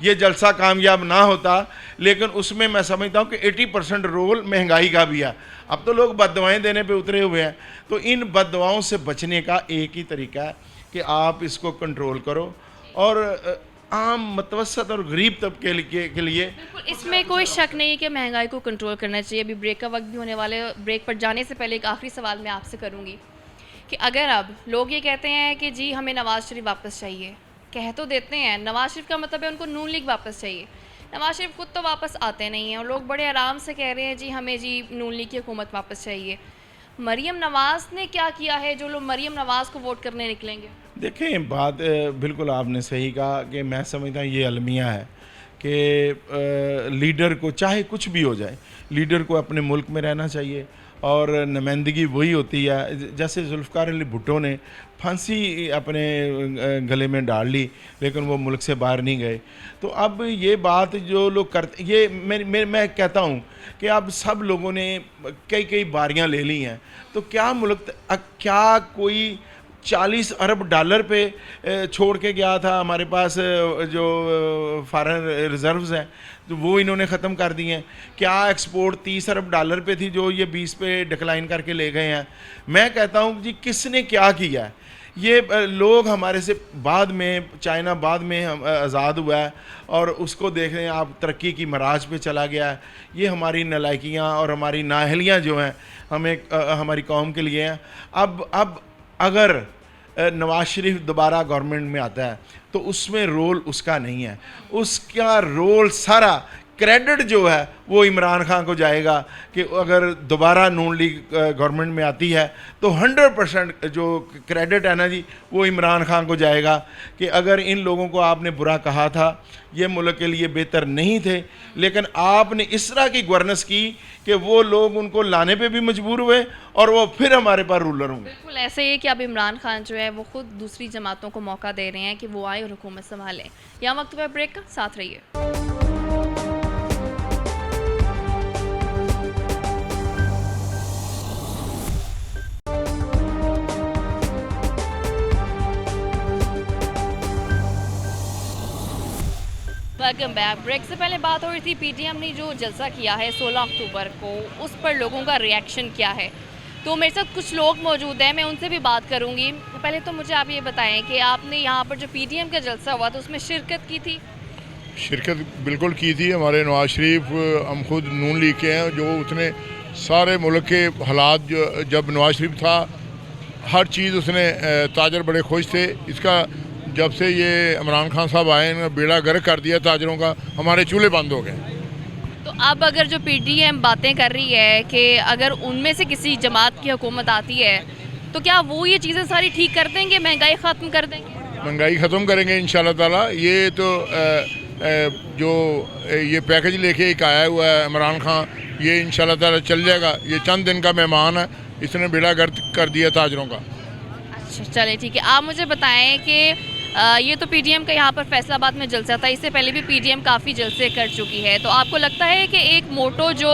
ये जलसा कामयाब ना होता, लेकिन उसमें मैं समझता हूँ कि 80% रोल महंगाई का भी है। अब तो लोग बददुआएं देने पे उतरे हुए हैं, तो इन बददुआओं से बचने का एक ही तरीका है कि आप इसको कंट्रोल करो और आम मतवसत और गरीब तबके के लिए इसमें कोई शक नहीं है कि महंगाई को कंट्रोल करना चाहिए। अभी ब्रेक का वक्त भी होने वाले, ब्रेक पर जाने से पहले एक आखिरी सवाल मैं आपसे करूँगी कि अगर अब लोग ये कहते हैं कि जी हमें नवाज़ शरीफ वापस चाहिए, कह तो देते हैं, नवाज़ शरीफ का मतलब है उनको नून लीग वापस चाहिए। नवाज़ शरीफ खुद तो वापस आते नहीं हैं और लोग बड़े आराम से कह रहे हैं जी हमें जी नून लीग की हुकूमत वापस चाहिए। मरीम नवाज़ ने क्या किया है जो लोग मरीम नवाज़ को वोट करने निकलेंगे? देखें, बात बिल्कुल आपने सही कहा कि मैं समझता हूँ ये अलमिया है कि लीडर को चाहे कुछ भी हो जाए, लीडर को अपने मुल्क में रहना चाहिए और नुमाइंदगी वही होती है। जैसे जुल्फ़िकार अली भुट्टो ने फांसी अपने गले में डाल ली, लेकिन वो मुल्क से बाहर नहीं गए। तो अब ये बात जो लोग करते, ये मैं कहता हूँ कि अब सब लोगों ने कई बारियाँ ले ली हैं, तो क्या मुल्क, क्या कोई 40 अरब डॉलर पे छोड़ के गया था हमारे पास जो फॉरेन रिजर्व्स हैं, तो वो इन्होंने ख़त्म कर दिए हैं। क्या एक्सपोर्ट 30 अरब डॉलर पे थी जो ये 20 पे डिक्लाइन करके ले गए हैं। मैं कहता हूँ जी किसने क्या किया है, ये लोग हमारे से बाद में, चाइना बाद में आज़ाद हुआ है और उसको देख रहे हैं आप, तरक्की की मराज पे चला गया है। ये हमारी नालायकियाँ और हमारी नाअहलियाँ जो हैं हमें हमारी कौम के लिए हैं। अब अगर नवाज़ शरीफ दोबारा गवर्नमेंट में आता है तो उसमें रोल उसका नहीं है, उसका रोल सारा क्रेडिट जो है वो इमरान खान को जाएगा कि अगर दोबारा नून लीग गवर्नमेंट में आती है तो 100% जो क्रेडिट है ना जी वो इमरान खान को जाएगा कि अगर इन लोगों को आपने बुरा कहा था, ये मुल्क के लिए बेहतर नहीं थे, लेकिन आपने इस तरह की गवर्नेंस की कि वो लोग उनको लाने पे भी मजबूर हुए और वो फिर हमारे पास रूलर होंगे। बिल्कुल ऐसे ही कि अब इमरान खान जो है वो खुद दूसरी जमातों को मौका दे रहे हैं कि वो आए और हुकूमत संभालें। यहाँ वक्त पर ब्रेक का साथ रहिए। Welcome back. ब्रेक से पहले बात हो रही थी पीटीएम ने जो जलसा किया है 16 अक्टूबर को, उस पर लोगों का रिएक्शन क्या है। तो मेरे साथ कुछ लोग मौजूद हैं, मैं उनसे भी बात करूंगी। पहले तो मुझे आप ये बताएं कि आपने यहाँ पर जो पीटीएम का जलसा हुआ था उसमें शिरकत की थी? शिरकत बिल्कुल की थी। हमारे नवाज शरीफ, हम खुद नून लीग के हैं, जो उसने सारे मुल्क के हालात, जब नवाज शरीफ था हर चीज़ उसने, ताजर बड़े खुश थे। इसका जब से ये इमरान खान साहब आए, इन्होंने बेड़ा गर्क कर दिया ताजरों का, हमारे चूल्हे बंद हो गए। तो अब अगर जो पीटीएम बातें कर रही है कि अगर उनमें से किसी जमात की हुकूमत आती है तो क्या वो ये चीज़ें सारी ठीक कर देंगे, महंगाई ख़त्म कर देंगे? महंगाई ख़त्म करेंगे इंशाल्लाह ताला। ये तो जो ये पैकेज लेके एक आया हुआ है इमरान खान, ये इंशाल्लाह ताला चल जाएगा। ये चंद दिन का मेहमान है, इसने बेड़ा गर्क कर दिया ताजरों का। अच्छा चलिए ठीक है। आप मुझे बताएं कि ये तो पीटीएम का यहाँ पर फैसलाबाद में जलसा था, इससे पहले भी पीटीएम काफ़ी जलसे कर चुकी है। तो आपको लगता है कि एक मोटो जो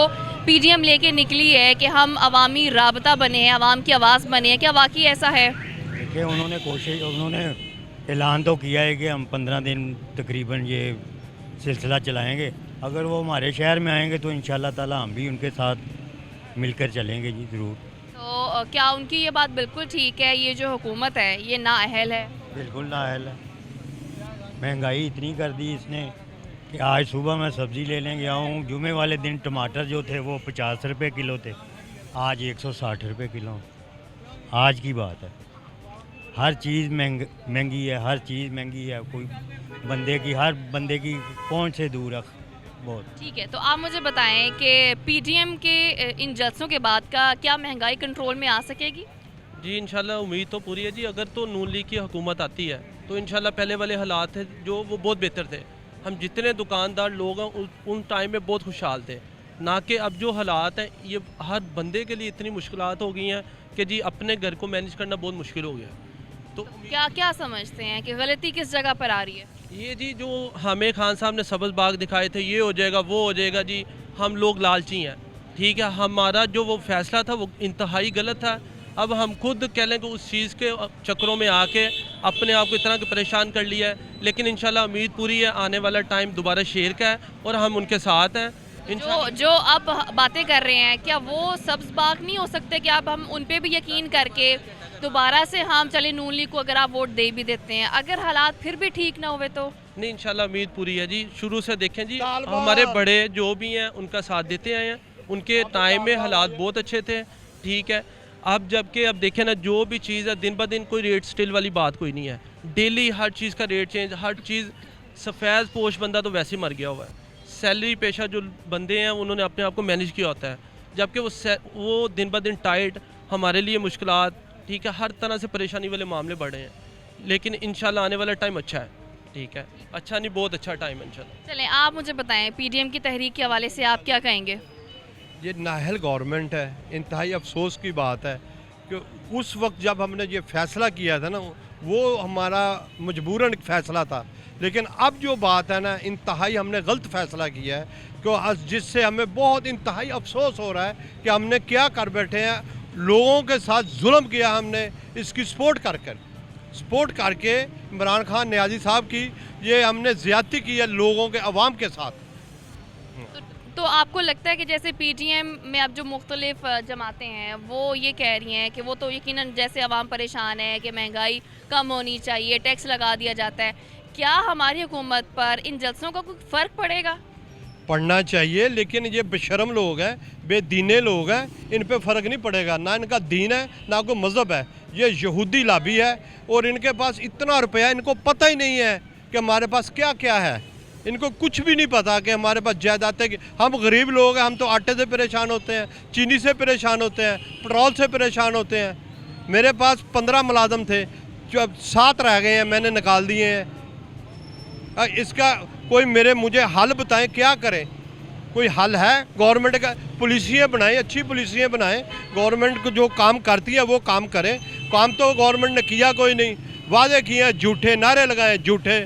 पीटीएम लेके निकली है कि हम अवामी राबता बने हैं, अवाम की आवाज़ बने हैं, क्या वाकई ऐसा है? देखिए, उन्होंने ऐलान तो किया है कि हम 15 दिन तकरीबन ये सिलसिला चलाएंगे। अगर वो हमारे शहर में आएंगे तो इंशाल्लाह ताला हम भी उनके साथ मिलकर चलेंगे जी, ज़रूर। तो क्या उनकी ये बात बिल्कुल ठीक है, ये जो हुकूमत है ये नाअहल है? बिल्कुल नाअहल है। महंगाई इतनी कर दी इसने कि आज सुबह मैं सब्ज़ी लेने गया हूँ, जुमे वाले दिन टमाटर जो थे वो 50 रुपये किलो थे, आज 160 रुपये किलो। आज की बात है। हर चीज़ महंगी है, हर चीज़ महंगी है। कोई हर बंदे की पहुँच से दूर है बहुत। ठीक है, तो आप मुझे बताएं कि पीटीएम के इन जलसों के बाद का क्या महंगाई कंट्रोल में आ सकेगी? जी इंशाल्लाह उम्मीद तो पूरी है जी। अगर तो नून लीग की हुकूमत आती है तो इंशाल्लाह पहले वाले हालात थे जो वो बहुत बेहतर थे। हम जितने दुकानदार लोग हैं उन टाइम में बहुत खुशहाल थे, ना कि अब जो हालात हैं ये हर बंदे के लिए इतनी मुश्किलात हो गई हैं कि जी अपने घर को मैनेज करना बहुत मुश्किल हो गया। तो क्या क्या समझते हैं कि गलती किस जगह पर आ रही है? ये जी जो हमें खान साहब ने सब्ज़ बाग दिखाए थे, ये हो जाएगा वो हो जाएगा जी, हम लोग लालची हैं। ठीक है, हमारा जो वो फैसला था वो इंतहाई गलत था। अब हम खुद कह लें कि उस चीज़ के चक्करों में आके अपने आप को इतना परेशान कर लिया है, लेकिन इंशाल्लाह उम्मीद पूरी है, आने वाला टाइम दोबारा शेर का है और हम उनके साथ हैं। जो अब बातें कर रहे हैं, क्या वो सब्ज़ बाग नहीं हो सकते कि अब हम उन पे भी यकीन करके दोबारा से हम चले नून लीग को अगर आप वोट दे भी देते हैं, अगर हालात फिर भी ठीक ना हुए तो? नहीं, इंशाल्लाह उम्मीद पूरी है जी। शुरू से देखें जी, हमारे बड़े जो भी हैं उनका साथ देते आए हैं, उनके टाइम में हालात बहुत अच्छे थे। ठीक है, अब जबकि अब देखें ना, जो भी चीज़ है दिन ब दिन कोई रेट स्टिल वाली बात कोई नहीं है। डेली हर चीज़ का रेट चेंज, हर चीज़। सफ़ेद पोश बंदा तो वैसे ही मर गया हुआ है। सैलरी पेशा जो बंदे हैं उन्होंने अपने आप को मैनेज किया होता है, जबकि वो दिन ब दिन टाइट, हमारे लिए मुश्किलात, ठीक है, हर तरह से परेशानी वाले मामले बढ़े हैं। लेकिन इंशाल्लाह आने वाला टाइम अच्छा है। ठीक है, अच्छा नहीं बहुत अच्छा टाइम है इंशाल्लाह। चलें, आप मुझे बताएं पीटीएम की तहरीक के हवाले से आप क्या कहेंगे? ये नाअहल गवर्नमेंट है। इंतहाई अफसोस की बात है कि उस वक्त जब हमने ये फ़ैसला किया था ना, वो हमारा मजबूरन फ़ैसला था। लेकिन अब जो बात है ना, इंतहाई हमने गलत फ़ैसला किया है, क्यों, जिससे हमें बहुत इंतहाई अफसोस हो रहा है कि हमने क्या कर बैठे हैं। लोगों के साथ जुल्म किया हमने, इसकी सपोर्ट करके इमरान खान नियाज़ी साहब की ये हमने ज़्यादती की है लोगों के, अवाम के साथ। तो आपको लगता है कि जैसे पीटीएम में अब जो मुख्तलिफ जमातें हैं वो ये कह रही हैं कि वो तो यकीनन जैसे अवाम परेशान है कि महंगाई कम होनी चाहिए, टैक्स लगा दिया जाता है, क्या हमारी हुकूमत पर इन जलसों का कोई फ़र्क पड़ेगा? पढ़ना चाहिए, लेकिन ये बेशरम लोग हैं, बेदीने लोग हैं, इन पे फ़र्क नहीं पड़ेगा। ना इनका दीन है ना कोई मज़हब है। ये यहूदी लाबी है और इनके पास इतना रुपया, इनको पता ही नहीं है कि हमारे पास क्या क्या है। इनको कुछ भी नहीं पता कि हमारे पास जायदाद है। हम गरीब लोग हैं, हम तो आटे से परेशान होते हैं, चीनी से परेशान होते हैं, पेट्रोल से परेशान होते हैं। मेरे पास 15 मुलाजम थे, जो अब 7 रह गए हैं, मैंने निकाल दिए हैं। इसका कोई मुझे हल बताएं, क्या करें? कोई हल है? गवर्नमेंट का पॉलिसियाँ बनाएं, अच्छी पॉलिसियाँ बनाएं। गवर्नमेंट को जो काम करती है वो काम करें। काम तो गवर्नमेंट ने किया कोई नहीं, वादे किए हैं झूठे, नारे लगाए झूठे।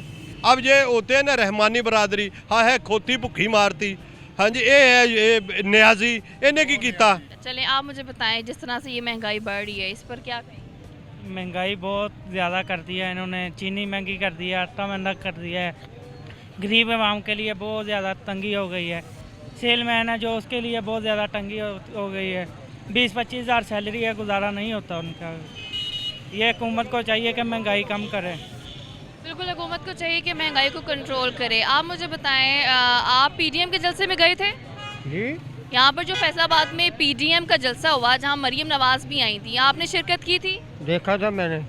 अब ये होते हैं ना रहमानी बरादरी, हाँ है खोती भुखी मारती, हाँ जी ये है ये नियाजी, इन्हें की कीता। चलें, आप मुझे बताएं जिस तरह से ये महंगाई बढ़ रही है, इस पर क्या कहें? महंगाई बहुत ज़्यादा कर दी है इन्होंने। चीनी महंगी कर दी है, आटा महंगा कर दिया है, गरीब आवाम के लिए बहुत ज़्यादा तंगी हो गई है। सेलमैन है जो, उसके लिए बहुत ज़्यादा तंगी हो गई है। 20-25 हज़ार सैलरी है, गुजारा नहीं होता उनका। ये हुकूमत को चाहिए कि महंगाई कम करे। बिल्कुल, हुकूमत को चाहिए कि महंगाई को कंट्रोल करे। आप मुझे बताएं, आप पीडीएम के जलसे में गए थे? जी, यहाँ पर जो फैसलाबाद में पीडीएम का जलसा हुआ, जहाँ मरीम नवाज भी आई थी, आपने शिरकत की थी? देखा था मैंने।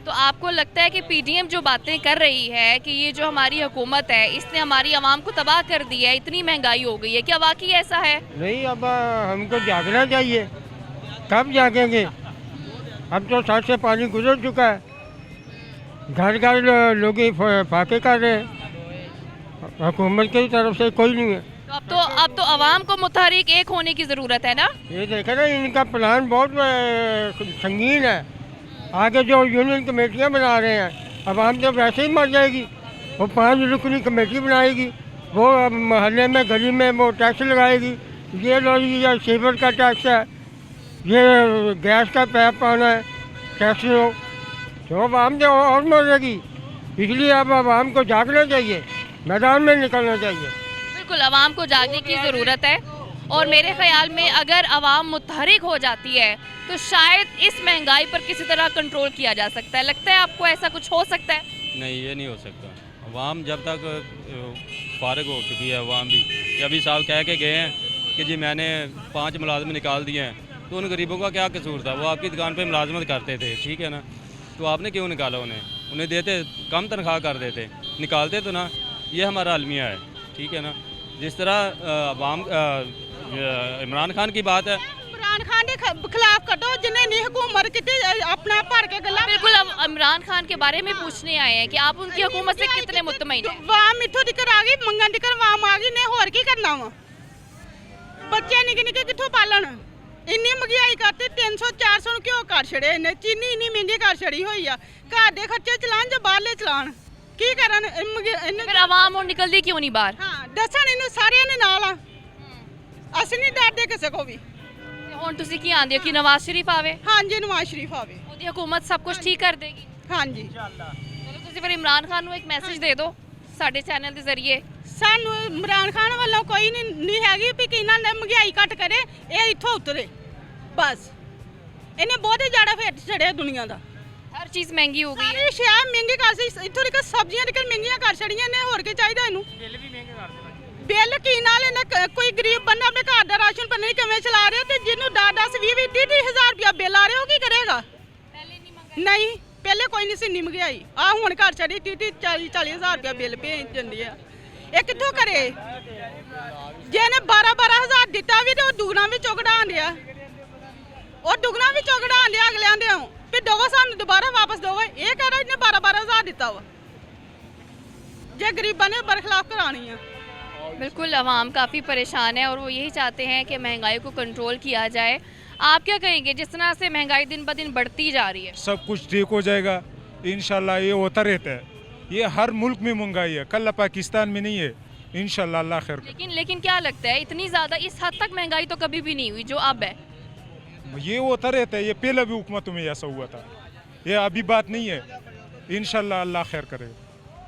तो आपको लगता है कि पीडीएम जो बातें कर रही है कि ये जो हमारी हुकूमत है इसने हमारी आवाम को तबाह कर दिया है, इतनी महंगाई हो गई है, क्या वाकई ऐसा है? नहीं, अब हमको जागना चाहिए। कब जागेंगे? अब तो सर से पानी गुजर चुका है। घर घर लोग फाके कर रहे हैं, हुकूमत की तरफ से कोई नहीं है। तो अब तो आवाम को मुतहरिक एक होने की ज़रूरत है ना? ये देखे ना, इनका प्लान बहुत संगीन है। आगे जो यूनियन कमेटियाँ बना रहे हैं, आवाम तो वैसे ही मर जाएगी। वो 5 रुकनी कमेटी बनाएगी, वो मोहल्ले में गली में वो टैक्स लगाएगी। ये लो, ये सीवर का टैक्स है, ये गैस का पैप पाना है, टैक्स लो, तो आवाम तो और मरेगी। इसलिए अब आवाम को जागना चाहिए, मैदान में निकलना चाहिए। बिल्कुल, आवाम को जागने की ज़रूरत है और मेरे ख्याल में अगर आवाम मुतहरिक हो जाती है तो शायद इस महंगाई पर किसी तरह कंट्रोल किया जा सकता है। लगता है आपको ऐसा कुछ हो सकता है? नहीं, ये नहीं हो सकता। अवाम जब तक फारग हो चुकी है, अवाम भी ये अभी साहब कह के गए हैं कि जी मैंने 5 मुलाजम निकाल दिए हैं, तो उन गरीबों का क्या कसूर था? वो आपकी दुकान पे मुलाजमत करते थे, ठीक है ना, तो आपने क्यों निकाला उन्हें देते, कम तनख्वाह कर देते, निकालते तो ना। ये हमारा अलमिया है, ठीक है ना। जिस तरह अवाम इमरान खान की बात है, इमरान खान के खिलाफ कटो जिन्हें नहीं हुकूमत की अपना भर के गला। बिल्कुल, अब इमरान खान के बारे में पूछने आए हैं कि आप उनकी हुकूमत से कितने मुतमईन हैं? वाम इत्थों दिक्कत आ गई, मंगन दिक्कत वाम आ गई ने, होर की करना वा? बच्चे निके निके कित्थों पालन? इन्नी महंगाई करती, 300-400 क्यों कर छड़े इन्हें? चीनी इन्नी महंगी कर छड़ी हुई आ। घर दे खर्चे चलान जो बाहरले चलान, की करन? फिर आवाम और निकलती क्यों नहीं बाहर? हाँ, दसन इन्हें सारे ने नाल आ, ਅਸੀਂ ਨਹੀਂ ਡਰਦੇ ਕਿਸੇ ਕੋ ਵੀ। ਹੁਣ ਤੁਸੀਂ ਕੀ ਆਂਦੇ ਹੋ ਕਿ ਨਵਾਜ਼ ਸ਼ਰੀਫ ਆਵੇ? ਹਾਂਜੀ, ਨਵਾਜ਼ ਸ਼ਰੀਫ ਆਵੇ, ਉਹਦੀ ਹਕੂਮਤ ਸਭ ਕੁਝ ਠੀਕ ਕਰ ਦੇਗੀ। ਹਾਂਜੀ ਚਲੋ, ਤੁਸੀਂ ਫਿਰ ਇਮਰਾਨ ਖਾਨ ਨੂੰ ਇੱਕ ਮੈਸੇਜ ਦੇ ਦਿਓ ਸਾਡੇ ਚੈਨਲ ਦੇ ਜ਼ਰੀਏ। ਸਾਨੂੰ ਇਮਰਾਨ ਖਾਨ ਵੱਲੋਂ ਕੋਈ ਨਹੀਂ ਹੈਗੀ ਵੀ ਕਿ ਇਹਨਾਂ ਨੇ ਮਹਿੰਗਾਈ ਘੱਟ ਕਰੇ, ਇਹ ਇੱਥੋਂ ਉਤਰੇ ਬਸ। ਇਹਨੇ ਬਹੁਤ ਹੀ ਜ਼ਿਆਦਾ ਫੇਰ ਛੜਿਆ ਦੁਨੀਆ ਦਾ। ਹਰ ਚੀਜ਼ ਮਹਿੰਗੀ ਹੋ ਗਈ ਹੈ। ਸਾਰੀ ਸ਼ੈ ਮਹਿੰਗੀ ਕਰ ਸੀ, ਇੱਥੋਂ ਤੱਕ ਸਬਜ਼ੀਆਂ ਤੱਕ ਮਹਿੰਗੀਆਂ ਕਰ ਛੜੀਆਂ ਨੇ। ਹੋਰ ਕੀ ਚਾਹੀਦਾ ਇਹਨੂੰ? ਬਿੱਲ ਵੀ ਮਹਿੰਗੇ ਕਰ ਦਿੱਤੇ। ਬਿੱਲ ਕੀ ਨਾਲ ਇਹਨਾਂ ਕੋਈ ਗਰੀਬ ਬੰਦਾ ਆਪਣੇ ਘਰ ਦਾ ਰਾਸ਼ਨ ਪਤਾ ਨਹੀਂ ਕਿਵੇਂ ਚਲਾ ਰਿਹਾ, ਤੇ ਜਿਹਨੂੰ 10-10, 20-20, 30-30 ਹਜ਼ਾਰ ਰੁਪਇਆ ਬਿੱਲ ਆ ਰਿਹਾ, ਉਹ ਕੀ ਕਰੇਗਾ? ਨਹੀਂ, ਪਹਿਲੇ ਕੋਈ ਨਹੀਂ ਸੀ ਇੰਨੀ ਮਹਿੰਗਾਈ। ਆ ਹੁਣ ਘਰ ਛੜੀ 30-30, 40-40 ਹਜ਼ਾਰ ਰੁਪਇਆ ਬਿੱਲ ਭੇਜ ਦਿੰਦੀ ਆ। ਇਹ ਕਿੱਥੋਂ ਕਰੇ? ਜੇ ਇਹਨੇ 12-12 ਹਜ਼ਾਰ ਦਿੱਤਾ ਵੀ ਤੇ ਉਹ ਦੁਗਣਾ ਵਿੱਚੋਂ ਕਢਾਉਣ ਡਿਆ, ਉਹ ਦੁਗਣਾ ਵਿੱਚੋਂ ਕਢਾਉਣ ਡਿਆ ਅਗਲਿਆਂ ਦੇ ਵੀ ਦੋ ਸਾਨੂੰ ਦੁਬਾਰਾ ਵਾਪਸ ਦੋ। ਇਹ ਕਹਿ ਰਿਹਾ ਇਹਨੇ 12-12 ਹਜ਼ਾਰ ਦਿੱਤਾ ਵਾ, ਜੇ ਗਰੀਬਾਂ ਨੇ ਬਰਖਲਾਫ ਕਰਾਣੀ ਆ। बिल्कुल, आवाम काफ़ी परेशान है और वो यही चाहते हैं कि महंगाई को कंट्रोल किया जाए। आप क्या कहेंगे, जिस तरह से महंगाई दिन ब दिन बढ़ती जा रही है? सब कुछ ठीक हो जाएगा इंशाल्लाह। ये होता रहता है, ये हर मुल्क में महंगाई है, कल पाकिस्तान में नहीं है इंशाल्लाह, अल्लाह खैर करे। लेकिन क्या लगता है इतनी ज़्यादा इस हद तक महंगाई तो कभी भी नहीं हुई जो अब है? ये होता रहता है, ये पहले भी हुकूमतों में ऐसा हुआ था, ये अभी बात नहीं है। इंशाल्लाह अल्लाह खैर करे।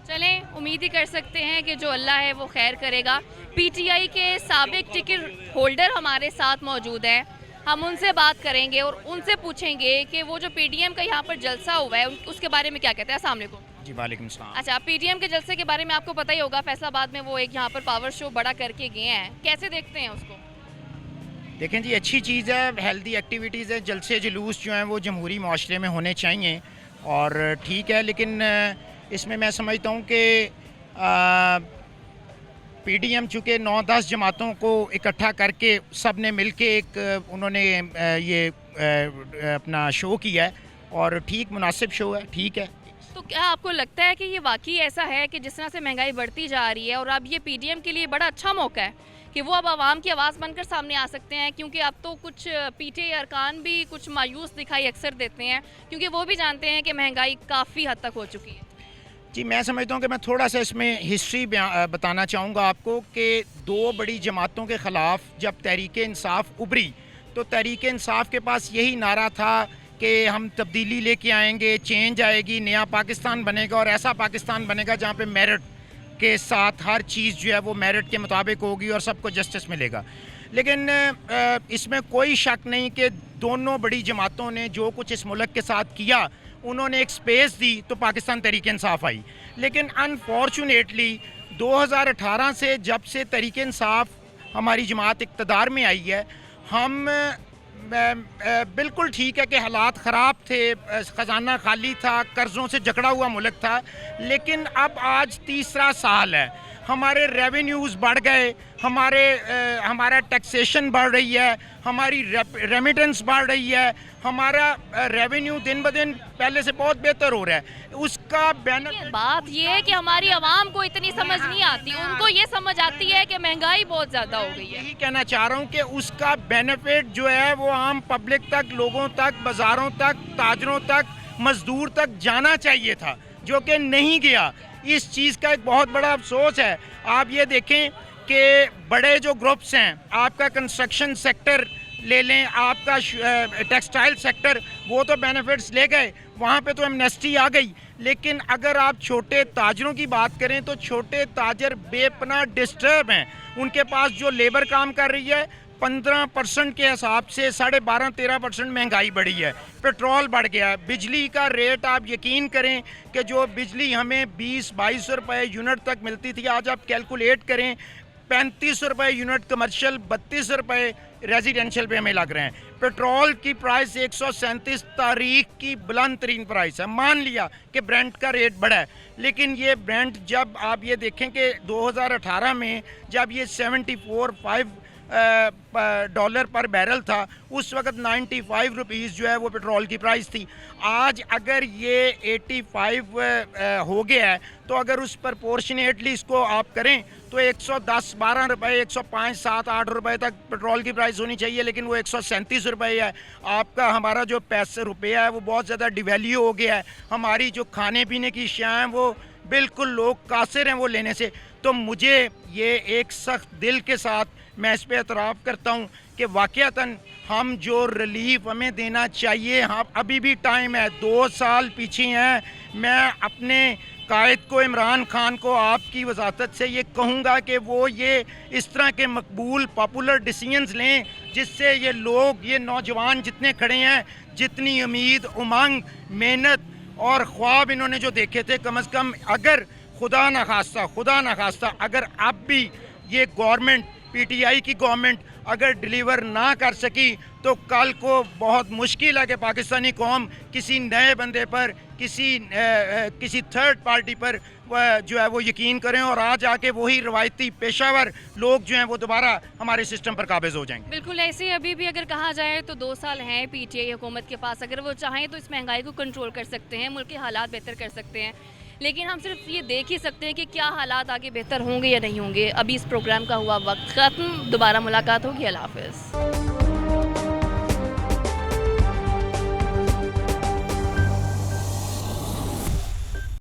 चलें, उम्मीद ही कर सकते हैं कि जो अल्लाह है वो खैर करेगा। पीटीआई के साबिक टिकट होल्डर हमारे साथ मौजूद हैं, हम उनसे बात करेंगे और उनसे पूछेंगे कि वो जो पीटीएम का यहाँ पर जलसा हुआ है उसके बारे में क्या कहते हैं। अस्सलाम वालेकुम। जी वालेकुम सलाम। अच्छा, पीटीएम के जलसे के बारे में आपको पता ही होगा, फैसलाबाद में वो एक यहाँ पर पावर शो बड़ा करके गए हैं, कैसे देखते हैं उसको? देखें जी, अच्छी चीज़ है, हेल्दी एक्टिविटीज़ है। जलसे जुलूस जो हैं वो जमहूरी माशरे में होने चाहिए और ठीक है, लेकिन इसमें मैं समझता हूँ कि पीडीएम चूँकि 9-10 जमातों को इकट्ठा करके सब ने मिल के एक उन्होंने ये अपना शो किया है और ठीक मुनासिब शो है, ठीक है। तो क्या आपको लगता है कि ये वाकई ऐसा है कि जिस तरह से महंगाई बढ़ती जा रही है और अब ये पीडीएम के लिए बड़ा अच्छा मौका है कि वो अब आवाम की आवाज़ बनकर सामने आ सकते हैं? क्योंकि अब तो कुछ पीटीआई अरकान भी कुछ मायूस दिखाई अक्सर देते हैं, क्योंकि वो भी जानते हैं कि महंगाई काफ़ी हद तक हो चुकी है। जी, मैं समझता हूँ कि मैं थोड़ा सा इसमें हिस्ट्री बताना चाहूँगा आपको कि 2 बड़ी जमातों के ख़िलाफ़ जब तहरीक इंसाफ उभरी तो तहरीक इंसाफ के पास यही नारा था कि हम तब्दीली लेके आएंगे, चेंज आएगी, नया पाकिस्तान बनेगा और ऐसा पाकिस्तान बनेगा जहाँ पे मेरिट के साथ हर चीज़ जो है वो मेरिट के मुताबिक होगी और सबको जस्टिस मिलेगा। लेकिन इसमें कोई शक नहीं कि दोनों बड़ी जमातों ने जो कुछ इस मुल्क के साथ किया, उन्होंने एक स्पेस दी तो पाकिस्तान तहरीक इंसाफ आई। लेकिन अनफॉर्चुनेटली 2018 से जब से तहरीक इंसाफ हमारी जमात इक़्तिदार में आई है, हम बिल्कुल ठीक है कि हालात ख़राब थे, ख़जाना खाली था, कर्ज़ों से जकड़ा हुआ मुल्क था, लेकिन अब आज तीसरा साल है, हमारे रेवेन्यूज़ बढ़ गए, हमारा टैक्सेशन बढ़ रही है, हमारी रेमिटेंस बढ़ रही है, हमारा रेवेन्यू दिन ब दिन पहले से बहुत बेहतर हो रहा है। उसका बात ये है कि हमारी आवाम को इतनी समझ नहीं आती, उनको ये समझ आती है कि महंगाई बहुत ज़्यादा हो गई है। यही कहना चाह रहा हूँ कि उसका बेनिफिट जो है वो आम पब्लिक तक, लोगों तक, बाज़ारों तक, ताजरों तक, मज़दूर तक जाना चाहिए था, जो कि नहीं गया। इस चीज़ का एक बहुत बड़ा अफसोस है। आप ये देखें कि बड़े जो ग्रुप्स हैं, आपका कंस्ट्रक्शन सेक्टर ले लें, आपका टेक्सटाइल सेक्टर, वो तो बेनिफिट्स ले गए, वहाँ पे तो एमनेस्टी आ गई। लेकिन अगर आप छोटे ताजरों की बात करें तो छोटे ताजर बेपनाह डिस्टर्ब हैं। उनके पास जो लेबर काम कर रही है, 15% के हिसाब से 12.5-13% महंगाई बढ़ी है, पेट्रोल बढ़ गया है, बिजली का रेट आप यकीन करें कि जो बिजली हमें 20-22 रुपये यूनिट तक मिलती थी, आज आप कैलकुलेट करें 35 रुपये यूनिट कमर्शियल, 32 रुपये रेजिडेंशियल पे हमें लग रहे हैं। पेट्रोल की प्राइस 137 तारीख की बुलंद तरीन प्राइस है। मान लिया कि ब्रेंट का रेट बढ़ा है, लेकिन ये ब्रेंट जब आप ये देखें कि 2018 में जब ये 74.5 डॉलर पर बैरल था, उस वक्त 95 रुपीज़ जो है वो पेट्रोल की प्राइस थी। आज अगर ये 85 हो गया है, तो अगर उस प्रपोर्शनेटली इसको आप करें तो 110-12 रुपये, 105-7-8 रुपये तक पेट्रोल की प्राइस होनी चाहिए, लेकिन वो 137 रुपये है। आपका हमारा जो पैसे रुपया है वो बहुत ज़्यादा डिवैल्यू हो गया है। हमारी जो खाने पीने की अशियाँ हैं वो बिल्कुल लोग कासिर हैं वो लेने से। तो मुझे ये एक सख्त दिल के साथ मैं इस पर एतराफ़ करता हूँ कि वाक़यातन हम जो रिलीफ हमें देना चाहिए, हाँ अभी भी टाइम है, 2 साल पीछे हैं। मैं अपने कायद को, इमरान खान को, आपकी वजारत से ये कहूँगा कि वो ये इस तरह के मकबूल पॉपुलर डिसीजंस लें जिससे ये लोग, ये नौजवान जितने खड़े हैं, जितनी उम्मीद, उमंग, मेहनत और ख्वाब इन्होंने जो देखे थे, कम अज़ कम अगर खुदा न खास्ता अगर अब भी ये गवर्नमेंट, पीटीआई की गवर्नमेंट अगर डिलीवर ना कर सकी, तो कल को बहुत मुश्किल है कि पाकिस्तानी कौम किसी नए बंदे पर, किसी थर्ड पार्टी पर जो है वो यकीन करें और आज आके वही रवायती पेशावर लोग जो हैं वो दोबारा हमारे सिस्टम पर काबिज हो जाएंगे। बिल्कुल ऐसे अभी भी अगर कहा जाए तो 2 साल हैं पीटीआई हुकूमत के पास, अगर वो चाहें तो इस महंगाई को कंट्रोल कर सकते हैं, मुल्क के हालात बेहतर कर सकते हैं। लेकिन हम सिर्फ ये देख ही सकते हैं कि क्या हालात आगे बेहतर होंगे या नहीं होंगे। अभी इस प्रोग्राम का हुआ वक्त ख़त्म, दोबारा मुलाकात होगी। अल्लाह हाफ़िज़।